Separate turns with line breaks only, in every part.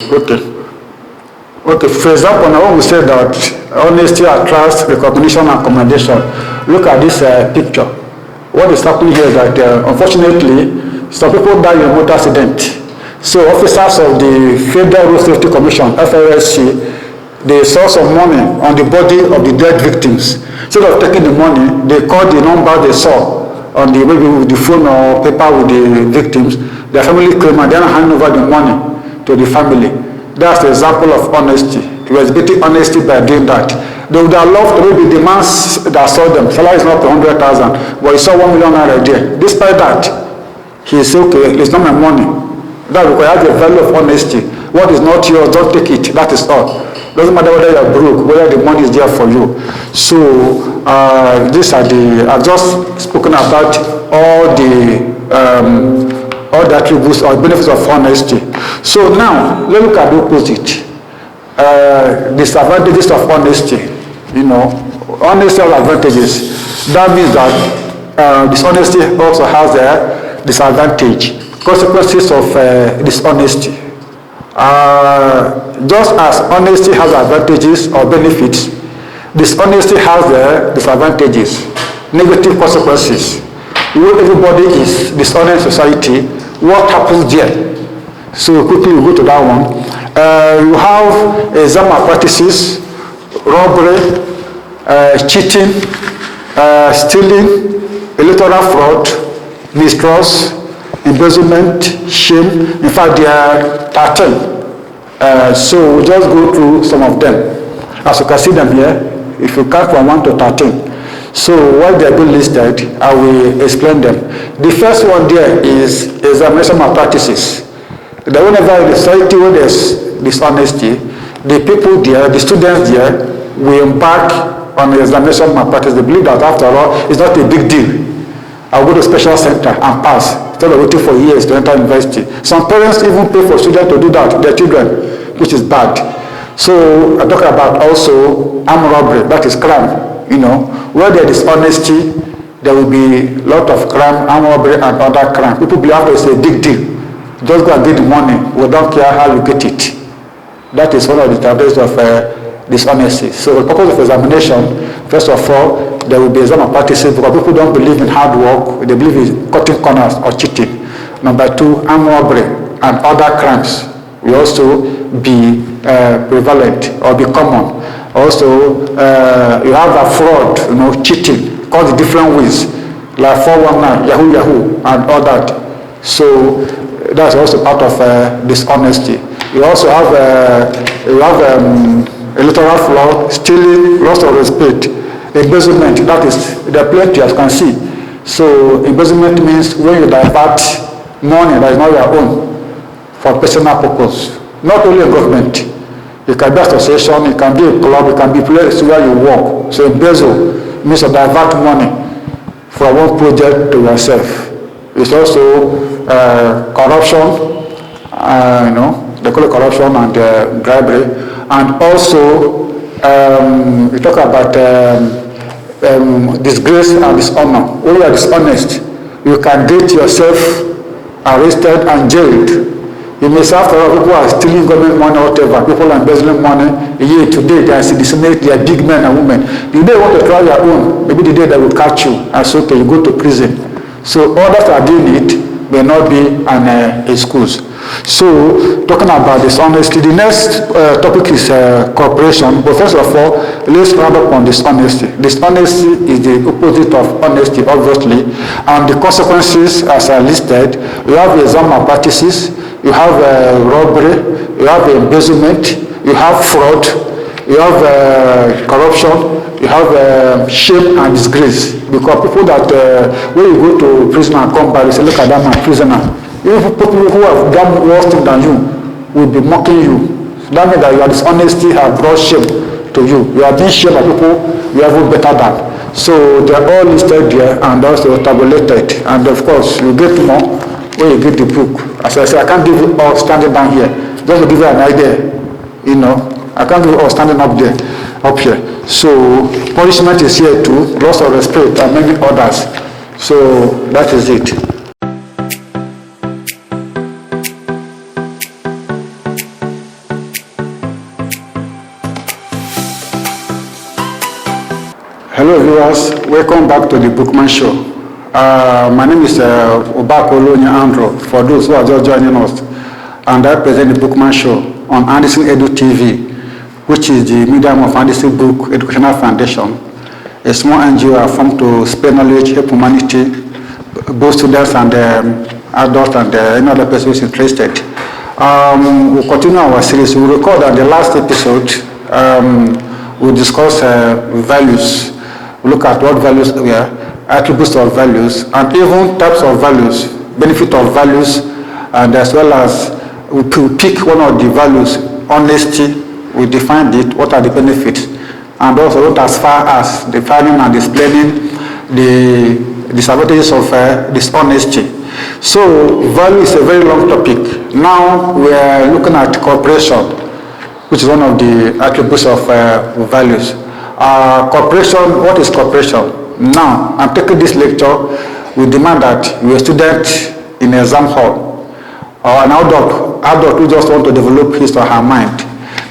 Okay. Okay, for example, now when we say that honesty attracts recognition and commendation, look at this picture. What is happening here is that unfortunately, some people die in a motor accident. So officers of the Federal Road Safety Commission, FRSC, they saw some money on the body of the dead victims. Instead of taking the money, they called the number they saw on the maybe with the phone or paper with the victims. Their family came and then hand over the money to the family. That's the example of honesty. He was getting honesty by doing that. They would have loved to maybe the man that saw them. Salary is not 100,000, but he saw 1 million naira there. Despite that, he said, okay, it's not my money. That requires the value of honesty. What is not yours, don't take it. That is all. Doesn't matter whether you're broke, whether the money is there for you. So these are I've just spoken about all the attributes or benefits of honesty. So now let's look at the opposite. Disadvantages of honesty. Honesty has advantages. That means that dishonesty also has a disadvantage. Consequences of dishonesty. Just as honesty has advantages or benefits, dishonesty has disadvantages, negative consequences. When everybody is dishonest in society, what happens there? So quickly we go to that one. You have exam malpractices, robbery, cheating, stealing, electoral fraud, mistrust, embezzlement, shame. In fact, there are 13. So we'll just go through some of them. As you can see them here, if you count from 1 to 13. So while they are being listed, I will explain them. The first one there is examination malpractices. That whenever in the society where there's dishonesty, the people there, the students there, will embark on the examination malpractice. They believe that after all, it's not a big deal. I'll go to a special center and pass instead of waiting for years to enter university. Some parents even pay for students to do that to their children, which is bad. So I talk about also armed robbery, that is crime. Where there is honesty, there will be a lot of crime, armed robbery and other crime. People believe it's a big deal. Just go and get the money. We don't care how you get it. That is one of the characteristics of dishonesty. So the purpose of examination, first of all, there will be exam malpractices because people don't believe in hard work. They believe in cutting corners or cheating. Number 2, armed robbery and other crimes will also be prevalent or be common. Also, you have a fraud, cheating, called different ways, like 419, Yahoo, and all that. So that's also part of dishonesty. You also have electoral fraud, stealing, loss of respect, embezzlement. That is, there are plenty as you can see. So embezzlement means when you divert money that is not your own for personal purpose. Not only a government. It can be association, it can be a club, it can be a place where you work. So embezzle means to divert money from one project to yourself. It's also corruption, they call it corruption and bribery. And also, we talk about disgrace and dishonor. When you are dishonest, you can get yourself arrested and jailed. You may say after all, people are stealing government money or whatever, people are embezzling money. Today they are disseminating, they are big men and women. The day you want to try your own, maybe the day they will catch you and say, okay, you go to prison. So others that are doing it may not be in schools. So talking about dishonesty, the next topic is cooperation. But first of all, let's round up on dishonesty. Dishonesty is the opposite of honesty, obviously, and the consequences as are listed. You have exam malpractices, you have robbery, you have embezzlement, you have fraud, you have corruption, you have shame and disgrace. Because people that, when you go to prison and come back, you say, look at that man, prisoner. Even people who have done worse things than you will be mocking you. So that means that your dishonesty has brought shame to you. You are being shamed by people you are even better than. So they are all listed there and also tabulated. And of course, you get more when you get the book. As I said, I can't give you all standing down here. Just to give you an idea, I can't give you all standing up here. So punishment is here too, loss of respect and many others. So that is it. Hello viewers, welcome back to the Bookman Show. My name is Obakolonya Andrew, for those who are just joining us. And I present the Bookman Show on Anderson Edu TV, which is the medium of Anderson Book Educational Foundation, a small NGO formed to spread knowledge, help humanity, both students and adults and any other person who is interested. We'll continue our series. We'll record on the last episode. We'll discuss values. We'll look at what values were, attributes of values, and even types of values, benefit of values, and as well as we pick one of the values, honesty. We defined it, what are the benefits, and also not as far as defining and explaining the disadvantages of dishonesty. So value is a very long topic. Now we are looking at cooperation, which is one of the attributes of values. Cooperation, what is cooperation? Now, I'm taking this lecture. We demand that you're a student in an exam hall, or an adult who just want to develop his or her mind.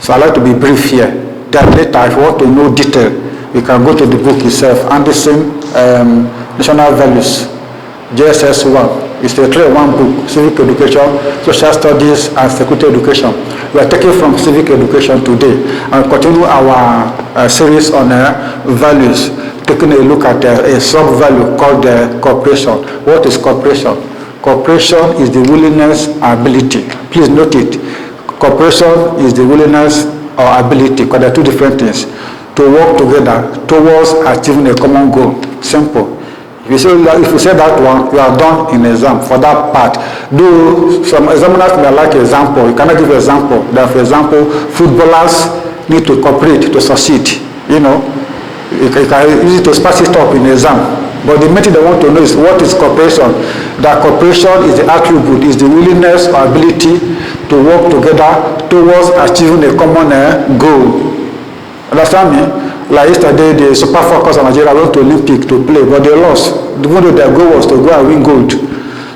So I like to be brief here. Then later, if you want to know detail, you can go to the book itself, Anderson National Values, JSS 1. It's a 3-in-1 book, Civic Education, Social Studies, and Security Education. We are taking from Civic Education today and continue our series on values, taking a look at a sub-value called cooperation. What is cooperation? Cooperation is the willingness or ability. Please note it. Cooperation is the willingness or ability, because there are two different things, to work together towards achieving a common goal. Simple. If you say that one, you are done in exam for that part. Though some examiners may like example, you cannot give example. That, for example, footballers need to cooperate to succeed. You know, you can use it to spice it up in exam. But the main thing they want to know is what is cooperation. That cooperation is the attribute, is the willingness or ability to work together towards achieving a common goal. Understand me? Like yesterday, the Super Falcons of Nigeria went to Olympic to play, but they lost. Even though their goal was to go and win gold.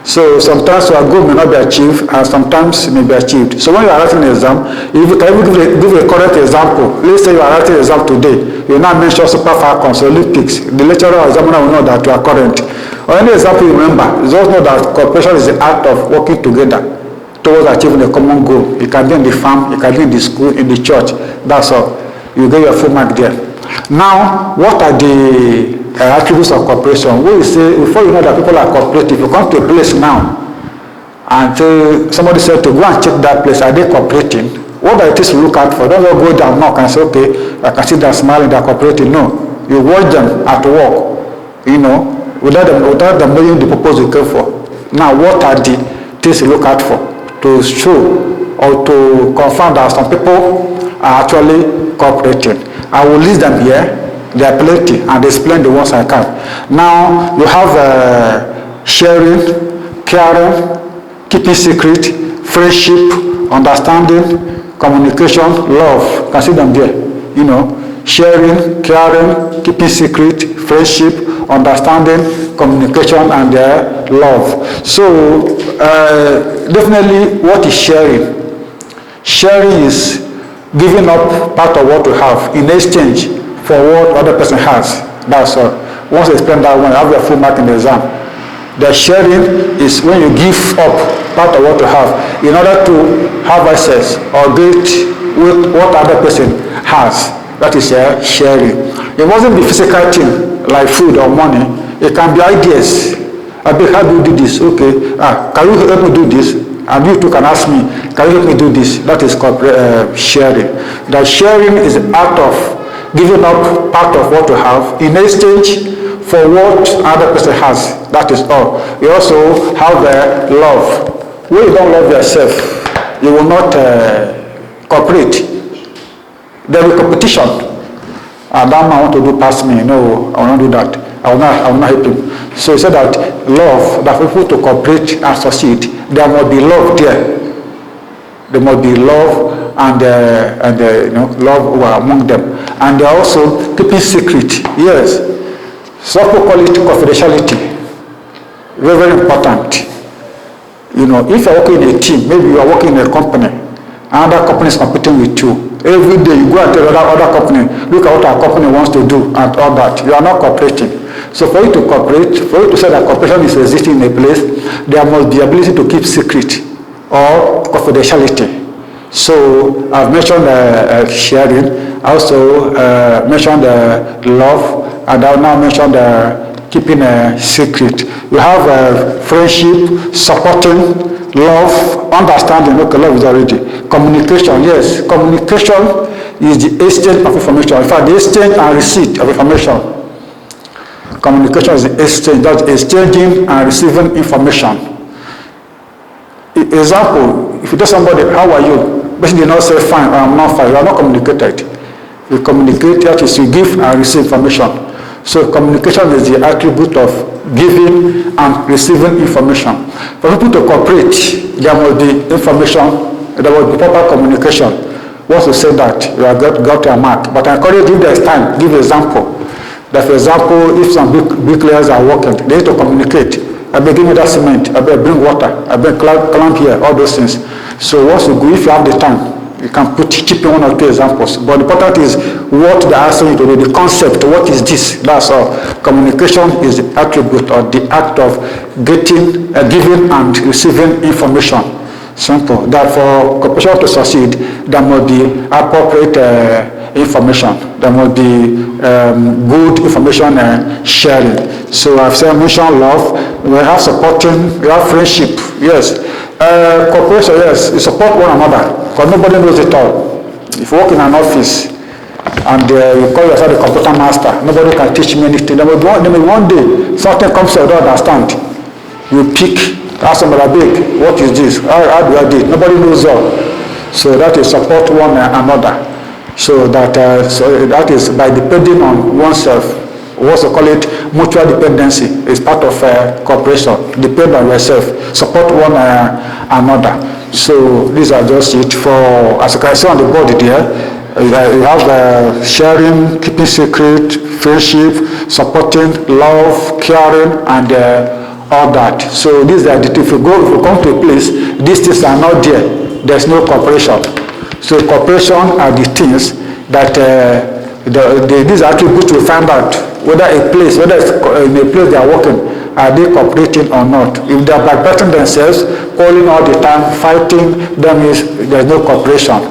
So sometimes your goal may not be achieved, and sometimes it may be achieved. So when you are writing an exam, if you can give a correct example, let's say you are writing an exam today, you now mention Super Falcons, Olympics, the lecturer or examiner will know that you are current. Or any example you remember, just know that cooperation is the act of working together towards achieving a common goal. It can be in the farm, it can be in the school, in the church. That's all. You get your full mark there. Now, what are the attributes of cooperation? We say, before you know that people are cooperative, you come to a place now and somebody said to go and check that place, are they cooperating? What are the things to look out for? Don't just go down knock and say, okay, I can see them smiling, they're cooperating. No, you watch them at work, you know, without them knowing the purpose you came for. Now, what are the things to look out for to show or to confirm that some people are actually cooperating? I will list them here. There are plenty, and explain the ones I can. Now, you have sharing, caring, keeping secret, friendship, understanding, communication, love. You can see them there. You know, sharing, caring, keeping secret, friendship, understanding, communication, and love. So, definitely, what is sharing? Sharing is giving up part of what you have in exchange for what other person has. That's all. Once you explain that one, you have your full mark in the exam. The sharing is when you give up part of what you have in order to have access or get with what other person has. That is sharing. It mustn't be physical thing like food or money. It can be ideas. How do you do this? Okay. Can you help me do this? And you too can ask me, can you help me do this? That is called sharing. That sharing is the act of giving up part of what you have in exchange for what other person has. That is all. You also have love. When you don't love yourself, you will not cooperate. There will be competition. And that man want to do past me. No, I will not do that. I will not help him. So he said that love, that people to cooperate and succeed, there must be love there. There must be love and love among them. And they are also keeping secret. Yes. Some people call it confidentiality. Very, very important. You know, if you are working in a team, maybe you are working in a company, Another company is competing with you. Every day you go and tell other company, look at what our company wants to do and all that. You are not cooperating. So for you to cooperate, for you to say that cooperation is existing in a place, there must be ability to keep secret or confidentiality. So I've mentioned sharing, I also mentioned love, and I'll now mention keeping a secret. We have friendship, supporting, love, understanding. Okay, love is already. Communication, yes. Communication is the exchange of information. In fact, the exchange and receipt of information. Communication is the exchange, that's exchanging and receiving information. Example, if you tell somebody, how are you? But they not say fine or I'm not fine, you are not communicated. You communicate, that is, you give and receive information. So communication is the attribute of giving and receiving information. For people to cooperate, there must be information, there must be proper communication. Once you say that, you have got your mark. But I encourage you, if there is time, give an example. That for example, if some big players are working, they need to communicate. I beg, give me that cement, I beg, bring water, I beg, clamp here, all those things. So once you go, if you have the time, you can chip in one or two examples. But the important is what they are asking you to do, the concept, what is this? That's all. Communication is the attribute or the act of getting, giving and receiving information. Simple. That for cooperation to succeed, there must be appropriate information. There must be good information sharing. So I've said mention love. We have supporting. We have friendship. Yes. Cooperation. Yes. You support one another because nobody knows it all. If you work in an office and you call yourself a computer master, nobody can teach me anything. Then one day something comes you don't understand. You pick. Ask somebody, big, what is this? How do I do it? Nobody knows all. So that is support one another. So that is by depending on oneself. What's to call it? Mutual dependency is part of cooperation. Depend on yourself. Support one another. So these are just it for, as you can see on the board there, you have sharing, keeping secret, friendship, supporting, love, caring, and all that. So these are the, if you come to a place, these things are not there. There's no cooperation. So cooperation are the things that these attributes will find out whether it's in a place they are working, are they cooperating or not. If they are backbiting themselves, calling all the time, fighting, that means there's no cooperation.